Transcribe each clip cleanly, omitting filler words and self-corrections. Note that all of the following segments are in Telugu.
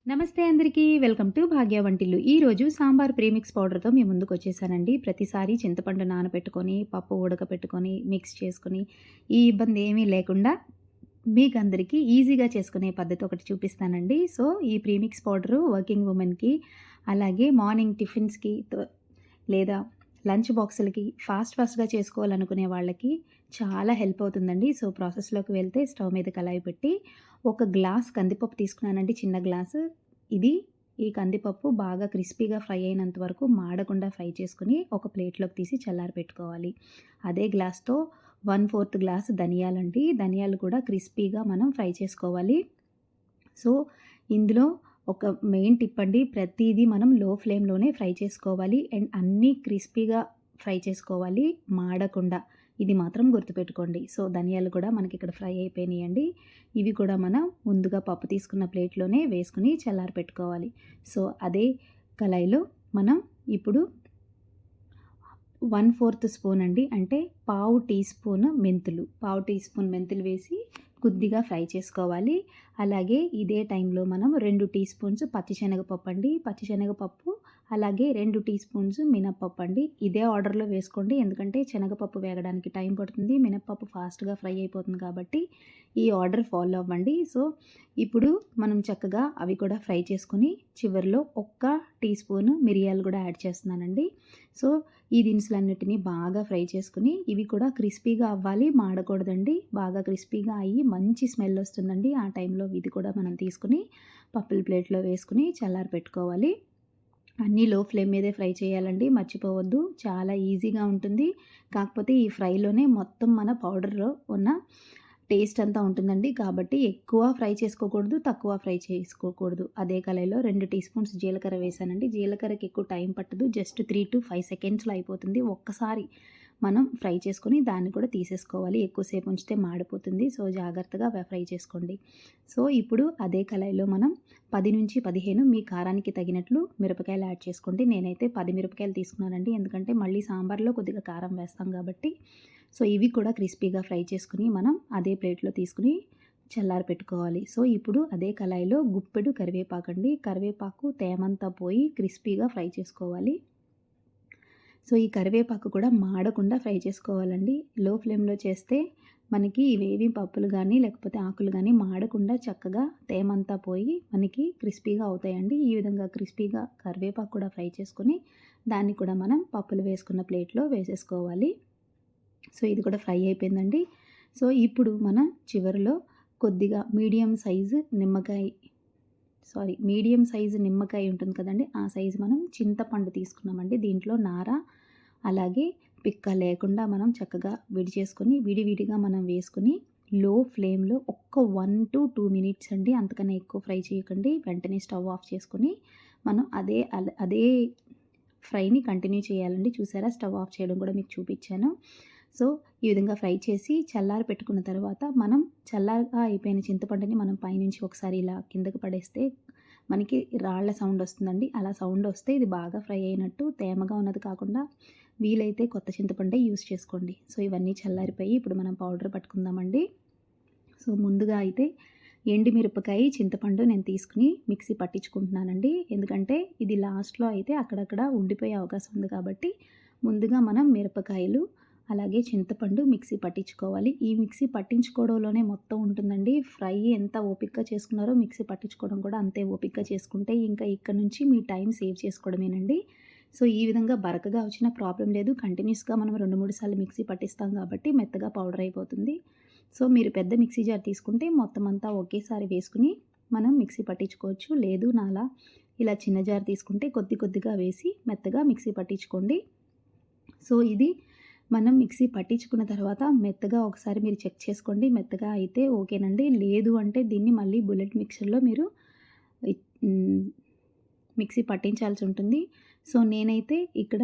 నమస్తే అందరికీ. వెల్కమ్ టు భాగ్య వంటిల్లు. ఈరోజు సాంబార్ ప్రీమిక్స్ పౌడర్‌తో మీ ముందుకొచ్చేసానండి. ప్రతిసారి చింతపండు నానబెట్టుకొని, పప్పు ఉడకపెట్టుకొని, మిక్స్ చేసుకొని, ఈ ఇబ్బంది ఏమీ లేకుండా మీకందరికీ ఈజీగా చేసుకునే పద్ధతి ఒకటి చూపిస్తానండి. సో, ఈ ప్రీమిక్స్ పౌడరు వర్కింగ్ వుమెన్‌కి, అలాగే మార్నింగ్ టిఫిన్స్‌కి లేదా లంచ్ బాక్సులకి ఫాస్ట్‌గా చేసుకోవాలనుకునే వాళ్ళకి చాలా హెల్ప్ అవుతుందండి. సో, ప్రాసెస్‌లోకి వెళ్తే స్టవ్ మీద కళాయి పెట్టి, ఒక గ్లాస్ కందిపప్పు తీసుకున్నానండి, చిన్న గ్లాసు. ఈ కందిపప్పు బాగా క్రిస్పీగా ఫ్రై అయినంత వరకు మాడకుండా ఫ్రై చేసుకొని ఒక ప్లేట్‌లోకి తీసి చల్లారపెట్టుకోవాలి. అదే గ్లాస్‌తో 1/4 గ్లాస్ ధనియాలండి. ధనియాలు కూడా క్రిస్పీగా మనం ఫ్రై చేసుకోవాలి. సో, ఇందులో ఒక మెయిన్ టిప్ అండి. ప్రతీదీ మనం లో ఫ్లేమ్‌లోనే ఫ్రై చేసుకోవాలి. అండ్ అన్నీ క్రిస్పీగా ఫ్రై చేసుకోవాలి, మాడకుండా. ఇది మాత్రం గుర్తుపెట్టుకోండి. సో, ధనియాలు కూడా మనకిక్కడ ఫ్రై అయిపోయినాయండి. ఇవి కూడా మనం ముందుగా పప్పు తీసుకున్న ప్లేట్‌లోనే వేసుకొని చల్లారపెట్టుకోవాలి. సో, అదే కళాయిలో మనం ఇప్పుడు 1/4 స్పూన్ అండి, అంటే పావు టీ స్పూన్ మెంతులు వేసి కొద్దిగా ఫ్రై చేసుకోవాలి. అలాగే ఇదే టైంలో మనం 2 టీ స్పూన్స్ పచ్చిశనగపప్పు అండి. అలాగే 2 టీ స్పూన్స్ మినప్పప్పు అండి. ఇదే ఆర్డర్‌లో వేసుకోండి, ఎందుకంటే శనగపప్పు వేగడానికి టైం పడుతుంది. మినప్పప్పు ఫాస్ట్‌గా ఫ్రై అయిపోతుంది కాబట్టి ఈ ఆర్డర్ ఫాలో అవ్వండి. సో, ఇప్పుడు మనం చక్కగా అవి కూడా ఫ్రై చేసుకొని చివరిలో ఒక్క టీ స్పూన్ మిరియాలు కూడా యాడ్ చేస్తున్నానండి. సో, ఈ దినుసులన్నిటిని బాగా ఫ్రై చేసుకుని, ఇవి కూడా క్రిస్పీగా అవ్వాలి, మాడకూడదండి. బాగా క్రిస్పీగా అయ్యి మంచి స్మెల్ వస్తుందండి. ఆ టైంలో ఇది కూడా మనం తీసుకుని పప్పుల ప్లేట్‌లో వేసుకుని చల్లారపెట్టుకోవాలి. అన్నీ లో ఫ్లేమ్ మీదే ఫ్రై చేయాలండి, మర్చిపోవద్దు. చాలా ఈజీగా ఉంటుంది. కాకపోతే ఈ ఫ్రైలోనే మొత్తం మన పౌడర్‌లో ఉన్న టేస్ట్ అంతా ఉంటుందండి. కాబట్టి ఎక్కువ ఫ్రై చేసుకోకూడదు, తక్కువ ఫ్రై చేసుకోకూడదు. అదే కళాయిలో 2 టీ స్పూన్స్ జీలకర్ర వేశానండి. జీలకర్రకి ఎక్కువ టైం పట్టదు. జస్ట్ 3-5 సెకండ్స్‌లో అయిపోతుంది. ఒక్కసారి మనం ఫ్రై చేసుకొని దాన్ని కూడా తీసేసుకోవాలి. ఎక్కువసేపు ఉంచితే మాడిపోతుంది. సో, జాగ్రత్తగా ఫ్రై చేసుకోండి. సో, ఇప్పుడు అదే కళాయిలో మనం 10-15 మీ కారానికి తగినట్లు మిరపకాయలు యాడ్ చేసుకోండి. నేనైతే 10 మిరపకాయలు తీసుకున్నానండి, ఎందుకంటే మళ్ళీ సాంబార్లో కొద్దిగా కారం వేస్తాం కాబట్టి. సో, ఇవి కూడా క్రిస్పీగా ఫ్రై చేసుకుని మనం అదే ప్లేట్‌లో తీసుకుని చల్లారపెట్టుకోవాలి. సో, ఇప్పుడు అదే కళాయిలో గుప్పెడు కరివేపాకండి. కరివేపాకు తేమంతా పోయి క్రిస్పీగా ఫ్రై చేసుకోవాలి. సో, ఈ కరివేపాకు కూడా మాడకుండా ఫ్రై చేసుకోవాలండి. లో ఫ్లేమ్‌లో చేస్తే మనకి ఇవేవి పప్పులు గానీ, లేకపోతే ఆకులు గానీ మాడకుండా చక్కగా తేమంతా పోయి మనకి క్రిస్పీగా అవుతాయండి. ఈ విధంగా క్రిస్పీగా కరివేపాకు కూడా ఫ్రై చేసుకొని, దాన్ని కూడా మనం పప్పులు వేసుకున్న ప్లేట్‌లో వేసేసుకోవాలి. సో, ఇది కూడా ఫ్రై అయిపోయిందండి. సో, ఇప్పుడు మనం చివరిలో కొద్దిగా మీడియం సైజు నిమ్మకాయ ఉంటుంది కదండీ! ఆ సైజు మనం చింతపండు తీసుకున్నామండి. దీంట్లో నార, అలాగే పిక్క లేకుండా మనం చక్కగా విడివిడిగా మనం వేసుకొని లో ఫ్లేమ్‌లో ఒక్క 1-2 మినిట్స్ అండి, అంతకన్నా ఎక్కువ ఫ్రై చేయకండి. వెంటనే స్టవ్ ఆఫ్ చేసుకొని మనం అదే ఫ్రైని కంటిన్యూ చేయాలండి. చూసారా, స్టవ్ ఆఫ్ చేయడం కూడా మీకు చూపించాను. సో, ఈ విధంగా ఫ్రై చేసి చల్లారి పెట్టుకున్న తర్వాత మనం చల్లారగా అయిపోయిన చింతపండుని మనం పైనుంచి ఒకసారి ఇలా కిందకి పడేస్తే మనకి రాళ్ళ సౌండ్ వస్తుందండి. అలా సౌండ్ వస్తే ఇది బాగా ఫ్రై అయినట్టు. తేమగా ఉన్నది కాకుండా వీలైతే కొత్త చింతపండే యూజ్ చేసుకోండి. సో, ఇవన్నీ చల్లారిపోయి ఇప్పుడు మనం పౌడర్ పట్టుకుందామండి. సో, ముందుగా అయితే ఎండుమిరపకాయ, చింతపండు నేను తీసుకుని మిక్సీ పట్టించుకుంటున్నానండి. ఎందుకంటే ఇది లాస్ట్‌లో అయితే అక్కడక్కడ ఉండిపోయే అవకాశం ఉంది కాబట్టి ముందుగా మనం మిరపకాయలు, అలాగే చింతపండు మిక్సీ పట్టించుకోవాలి. ఈ మిక్సీ పట్టించుకోవడంలోనే మొత్తం ఉంటుందండి. ఫ్రై ఎంత ఓపికగా చేసుకున్నారో మిక్సీ పట్టించుకోవడం కూడా అంతే ఓపికగా చేసుకుంటే ఇంకా ఇక్కడ నుంచి మీ టైం సేవ్ చేసుకోవడమేనండి. సో, ఈ విధంగా బరకగా వచ్చినా ప్రాబ్లమ్ లేదు. కంటిన్యూస్‌గా మనం 2-3 సార్లు మిక్సీ పట్టిస్తాం కాబట్టి మెత్తగా పౌడర్ అయిపోతుంది. సో, మీరు పెద్ద మిక్సీ జార్ తీసుకుంటే మొత్తం అంతా ఒకేసారి వేసుకుని మనం మిక్సీ పట్టించుకోవచ్చు. లేదు ఇలా చిన్న జార్ తీసుకుంటే కొద్దిగా వేసి మెత్తగా మిక్సీ పట్టించుకోండి. సో, ఇది మనం మిక్సీ పట్టించుకున్న తర్వాత మెత్తగా ఒకసారి మీరు చెక్ చేసుకోండి. మెత్తగా అయితే ఓకేనండి. లేదు అంటే దీన్ని మళ్ళీ బుల్లెట్ మిక్సర్‌లో మీరు మిక్సీ పట్టించాల్సి ఉంటుంది. సో, నేనైతే ఇక్కడ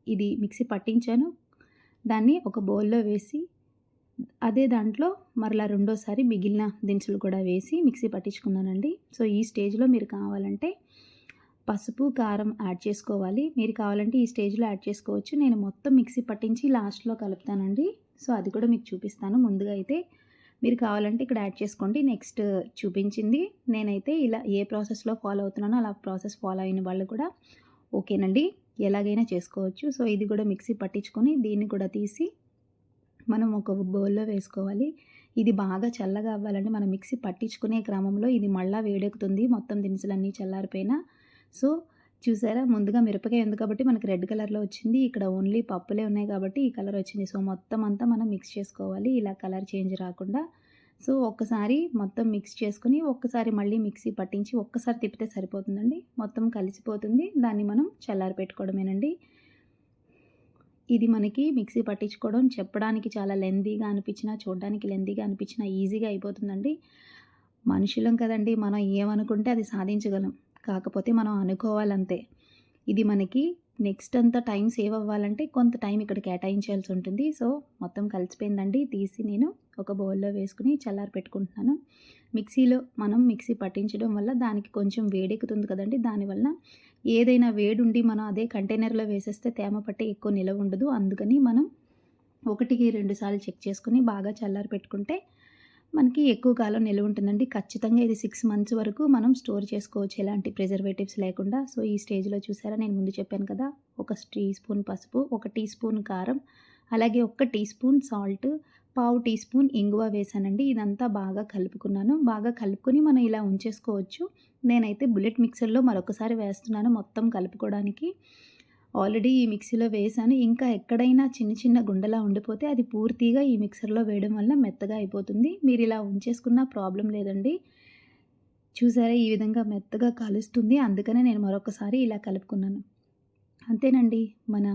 ఇది మిక్సీ పట్టించాను. దాన్ని ఒక బౌల్‌లో వేసి అదే దాంట్లో మరలా రెండోసారి మిగిలిన దినుసులు కూడా వేసి మిక్సీ పట్టించుకున్నానండి. సో, ఈ స్టేజ్‌లో మీరు కావాలంటే పసుపు, కారం యాడ్ చేసుకోవాలి. మీరు కావాలంటే ఈ స్టేజ్‌లో యాడ్ చేసుకోవచ్చు. నేను మొత్తం మిక్సీ పట్టించి లాస్ట్‌లో కలుపుతానండి. సో, అది కూడా మీకు చూపిస్తాను. ముందుగా అయితే మీరు కావాలంటే ఇక్కడ యాడ్ చేసుకోండి. నెక్స్ట్ చూపించింది నేనైతే ఇలా ఏ ప్రాసెస్‌లో ఫాలో అవుతున్నానో అలా ప్రాసెస్ ఫాలో అయిన వాళ్ళు కూడా ఓకేనండి. ఎలాగైనా చేసుకోవచ్చు. సో, ఇది కూడా మిక్సీ పట్టించుకొని దీన్ని కూడా తీసి మనం ఒక బౌల్‌లో వేసుకోవాలి. ఇది బాగా చల్లగా అవ్వాలండి. మనం మిక్సీ పట్టించుకునే క్రమంలో ఇది మళ్ళా వేడెక్కుతుంది. మొత్తం దినుసులన్నీ చల్లారిపోయినా. సో, చూసారా ముందుగా మిరపకాయ ఉంది కాబట్టి మనకి రెడ్ కలర్‌లో వచ్చింది. ఇక్కడ ఓన్లీ పప్పులే ఉన్నాయి కాబట్టి ఈ కలర్ వచ్చింది. సో, మొత్తం అంతా మనం మిక్స్ చేసుకోవాలి. ఇలా కలర్ చేంజ్ రాకుండా. సో, ఒక్కసారి మొత్తం మిక్స్ చేసుకొని, ఒక్కసారి మళ్ళీ మిక్సీ పట్టించి, ఒక్కసారి తిప్పితే సరిపోతుందండి. మొత్తం కలిసిపోతుంది. దాన్ని మనం చల్లారి పెట్టుకోవడమేనండి. ఇది మనకి మిక్సీ పట్టించుకోవడం చెప్పడానికి చాలా లెంతీగా అనిపించినా, చూడడానికి లెంతీగా అనిపించినా ఈజీగా అయిపోతుందండి. మనుషులం కదండీ! మనం ఏమనుకుంటే అది సాధించగలం. కాకపోతే మనం అనుకోవాలంతే. ఇది మనకి నెక్స్ట్ అంతా టైం సేవ్ అవ్వాలంటే కొంత టైం ఇక్కడ కేటాయించాల్సి ఉంటుంది. సో, మొత్తం కలిసిపోయిందండి. తీసి నేను ఒక బౌల్‌లో వేసుకొని చల్లారి పెట్టుకుంటున్నాను. మిక్సీలో మనం మిక్సీ పట్టించడం వల్ల దానికి కొంచెం వేడెక్కుతుంది కదండీ! దానివల్ల ఏదైనా వేడుండి మనం అదే కంటైనర్‌లో వేసేస్తే తేమ పట్టి ఎక్కువ నిలవ ఉండదు. అందుకని మనం 1కి 2 సార్లు చెక్ చేసుకొని బాగా చల్లారి పెట్టుకుంటే మనకి ఎక్కువ కాలం నిలువ ఉంటుందండి. ఖచ్చితంగా ఇది 6 మంత్స్ వరకు మనం స్టోర్ చేసుకోవచ్చు ఎలాంటి ప్రిజర్వేటివ్స్ లేకుండా. సో, ఈ స్టేజ్‌లో చూసారా నేను ముందు చెప్పాను కదా! ఒక టీ స్పూన్ పసుపు, ఒక టీ స్పూన్ కారం, అలాగే ఒక టీ స్పూన్ సాల్ట్, పావు టీ స్పూన్ ఇంగువ వేశానండి. ఇదంతా బాగా కలుపుకున్నాను. బాగా కలుపుకొని మనం ఇలా ఉంచేసుకోవచ్చు. నేనైతే బుల్లెట్ మిక్సర్‌లో మరొకసారి వేస్తున్నాను మొత్తం కలుపుకోవడానికి. ఆల్రెడీ ఈ మిక్సీలో వేశాను. ఇంకా ఎక్కడైనా చిన్న చిన్న గుండలా ఉండిపోతే అది పూర్తిగా ఈ మిక్సర్‌లో వేయడం వల్ల మెత్తగా అయిపోతుంది. మీరిలా ఉంచేసుకున్నా ప్రాబ్లమ్ లేదండి. చూసారా ఈ విధంగా మెత్తగా కలుస్తుంది. అందుకనే నేను మరొకసారి ఇలా కలుపుకున్నాను. అంతేనండి. మన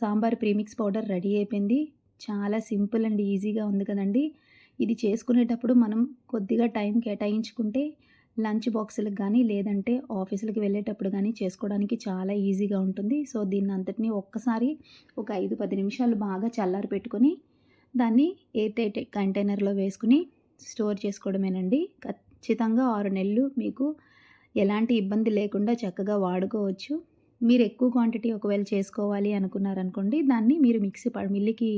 సాంబార్ ప్రీమిక్స్ పౌడర్ రెడీ అయిపోయింది. చాలా సింపుల్ అండ్ ఈజీగా ఉంది కదండీ! ఇది చేసుకునేటప్పుడు మనం కొద్దిగా టైం కేటాయించుకుంటే లంచ్ బాక్సులకు గానీ, లేదంటే ఆఫీసులకి వెళ్ళేటప్పుడు గానీ చేసుకోవడానికి చాలా ఈజీగా ఉంటుంది. సో, దీన్నంతటిని ఒక్కసారి ఒక 5, 10 నిమిషాలు బాగా చల్లారి పెట్టుకొని, దాన్ని ఎయిర్ టైట్ కంటైనర్‌లో వేసుకొని స్టోర్ చేసుకోవడమేనండి. ఖచ్చితంగా 6 నెలలు మీకు ఎలాంటి ఇబ్బంది లేకుండా చక్కగా వాడుకోవచ్చు. మీరు ఎక్కువ క్వాంటిటీ ఒకవేళ చేసుకోవాలి అనుకున్నారనుకోండి, దాన్ని మీరు మిల్లుకి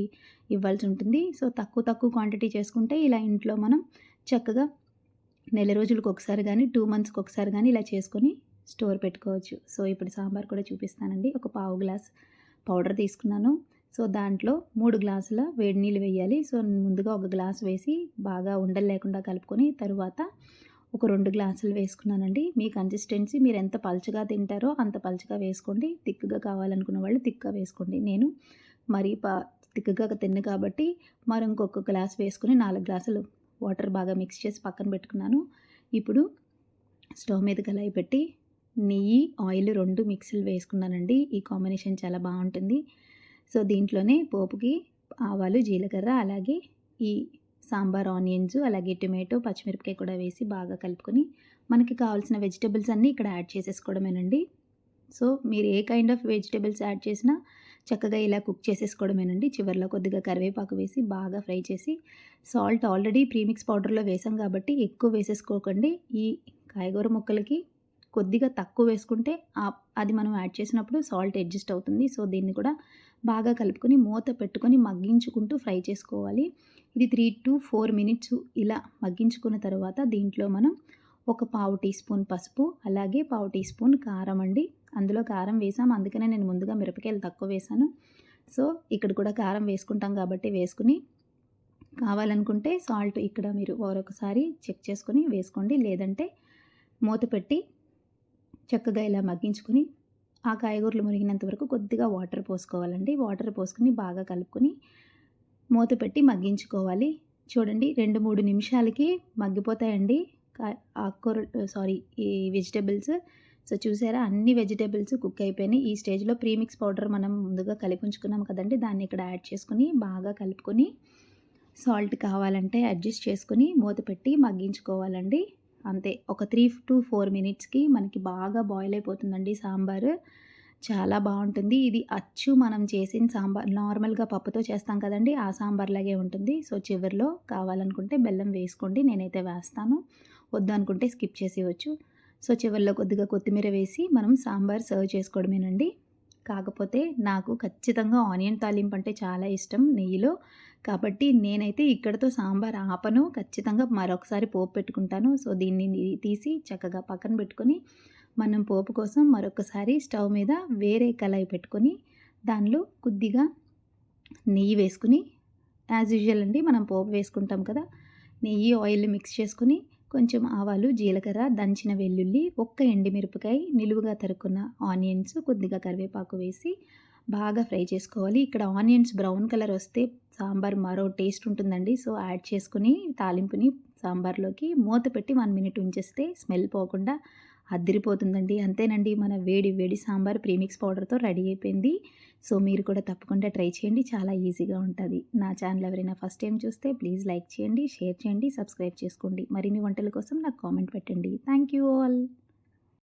ఇవ్వాల్సి ఉంటుంది. సో, తక్కువ క్వాంటిటీ చేసుకుంటే ఇలా ఇంట్లో మనం చక్కగా నెల రోజులకు ఒకసారి గానీ, 2 మంత్స్‌కి ఒకసారి గానీ ఇలా చేసుకొని స్టోర్ పెట్టుకోవచ్చు. సో, ఇప్పుడు సాంబార్ కూడా చూపిస్తానండి. ఒక పావు గ్లాస్ పౌడర్ తీసుకున్నాను. సో, దాంట్లో 3 గ్లాసుల వేడి నీళ్ళు వేయాలి. సో, ముందుగా ఒక గ్లాస్ వేసి బాగా ఉండలు లేకుండా కలుపుకొని, తరువాత ఒక 2 గ్లాసులు వేసుకున్నానండి. మీ కన్సిస్టెన్సీ మీరెంత పలచగా తింటారో అంత పలచగా వేసుకోండి. థిక్‌గా కావాలనుకున్న వాళ్ళు థిక్‌గా వేసుకోండి. నేను మరీ థిక్‌గా తినను కాబట్టి ఇంకొక గ్లాస్ వేసుకొని 4 గ్లాసులు వాటర్ బాగా మిక్స్ చేసి పక్కన పెట్టుకున్నాను. ఇప్పుడు స్టవ్ మీద కళాయి పెట్టి నెయ్యి, ఆయిల్ 2 మిక్సీలు వేసుకున్నానండి. ఈ కాంబినేషన్ చాలా బావుంటుంది. సో, దీంట్లోనే పోపుకి ఆవాలు, జీలకర్ర, అలాగే ఈ సాంబార్ ఆనియన్స్, అలాగే టొమాటో, పచ్చిమిరపకాయ కూడా వేసి బాగా కలుపుకొని మనకి కావాల్సిన వెజిటబుల్స్ అన్నీ ఇక్కడ యాడ్ చేసేసుకోవడమేనండి. సో, మీరు ఏ కైండ్ ఆఫ్ వెజిటబుల్స్ యాడ్ చేసినా చక్కగా ఇలా కుక్ చేసేసుకోవడమేనండి. చివరిలో కొద్దిగా కరివేపాకు వేసి బాగా ఫ్రై చేసి సాల్ట్ ఆల్రెడీ ప్రీమిక్స్ పౌడర్‌లో వేసాం కాబట్టి ఎక్కువ వేసేసుకోకండి. ఈ కాయగూర ముక్కలకి కొద్దిగా తక్కువ వేసుకుంటే అది మనం యాడ్ చేసినప్పుడు సాల్ట్ అడ్జస్ట్ అవుతుంది. సో, దీన్ని కూడా బాగా కలుపుకొని మూత పెట్టుకొని మగ్గించుకుంటూ ఫ్రై చేసుకోవాలి. ఇది 3-4 మినిట్స్ ఇలా మగ్గించుకున్న తర్వాత దీంట్లో మనం ఒక పావు టీ స్పూన్ పసుపు, అలాగే పావు టీ స్పూన్ కారం అండి. అందులో కారం వేసాం. అందుకనే నేను ముందుగా మిరపకాయలు తక్కువ వేశాను. సో, ఇక్కడ కూడా కారం వేసుకుంటాం కాబట్టి వేసుకుని, కావాలనుకుంటే సాల్ట్ ఇక్కడ మీరు మరొకసారి చెక్ చేసుకొని వేసుకోండి. లేదంటే మూత పెట్టి చక్కగా ఇలా మగ్గించుకొని, ఆ కాయగూరలు మునిగినంత వరకు కొద్దిగా వాటర్ పోసుకోవాలండి. వాటర్ పోసుకొని బాగా కలుపుకొని మూత పెట్టి మగ్గించుకోవాలి. చూడండి 2, 3 నిమిషాలకి మగ్గిపోతాయండి ఈ వెజిటబుల్స్. సో, చూసారా అన్ని వెజిటబుల్స్ కుక్ అయిపోయినాయి. ఈ స్టేజ్‌లో ప్రీమిక్స్ పౌడర్ మనం ముందుగా కలిపి ఉంచుకున్నాం కదండీ! దాన్ని ఇక్కడ యాడ్ చేసుకొని బాగా కలుపుకొని సాల్ట్ కావాలంటే అడ్జస్ట్ చేసుకొని మూత పెట్టి మగ్గించుకోవాలండి. అంతే ఒక 3-4 మినిట్స్‌కి మనకి బాగా బాయిల్ అయిపోతుందండి సాంబారు. చాలా బావుంటుంది. ఇది అచ్చు మనం చేసిన సాంబార్ నార్మల్‌గా పప్పుతో చేస్తాం కదండీ! ఆ సాంబార్‌లాగే ఉంటుంది. సో, చివరిలో కావాలనుకుంటే బెల్లం వేసుకోండి. నేనైతే వేస్తాను. వద్దనుకుంటే స్కిప్ చేసేయొచ్చు. సో, చివరిలో కొద్దిగా కొత్తిమీర వేసి మనం సాంబార్ సర్వ్ చేసుకోవడమేనండి. కాకపోతే నాకు ఖచ్చితంగా ఆనియన్ తాలింపు అంటే చాలా ఇష్టం నెయ్యిలో. కాబట్టి నేనైతే ఇక్కడితో సాంబార్ ఆపను. ఖచ్చితంగా మరొకసారి పోపు పెట్టుకుంటాను. సో, దీన్ని తీసి చక్కగా పక్కన పెట్టుకొని, మనం పోపు కోసం మరొకసారి స్టవ్ మీద వేరే కళాయి పెట్టుకొని, దానిలో కొద్దిగా నెయ్యి వేసుకొని, యాజ్ యూజువల్ అండి మనం పోపు వేసుకుంటాం కదా! నెయ్యి, ఆయిల్ మిక్స్ చేసుకొని, కొంచెం ఆవాలు, జీలకర్ర, దంచిన వెల్లుల్లి, ఒక్క ఎండుమిరపకాయ, నిలువుగా తరుక్కున్న ఆనియన్స్, కొద్దిగా కరివేపాకు వేసి బాగా ఫ్రై చేసుకోవాలి. ఇక్కడ ఆనియన్స్ బ్రౌన్ కలర్ వస్తే సాంబార్ మరో టేస్ట్ ఉంటుందండి. సో, యాడ్ చేసుకొని తాలింపుని సాంబార్లోకి మూత పెట్టి 1 మినిట్ ఉంచేస్తే స్మెల్ పోకుండా అద్దిరిపోతుందండి. అంతేనండి, మన వేడి వేడి సాంబార్ ప్రీమిక్స్ పౌడర్‌తో రెడీ అయిపోయింది. సో, మీరు కూడా తప్పకుండా ట్రై చేయండి. చాలా ఈజీగా ఉంటది. నా ఛానల్ ఎవరైనా ఫస్ట్ టైం చూస్తే ప్లీజ్ లైక్ చేయండి, షేర్ చేయండి, సబ్స్క్రైబ్ చేసుకోండి. మరిన్ని వంటల కోసం నాకు కామెంట్ పెట్టండి. Thank you all.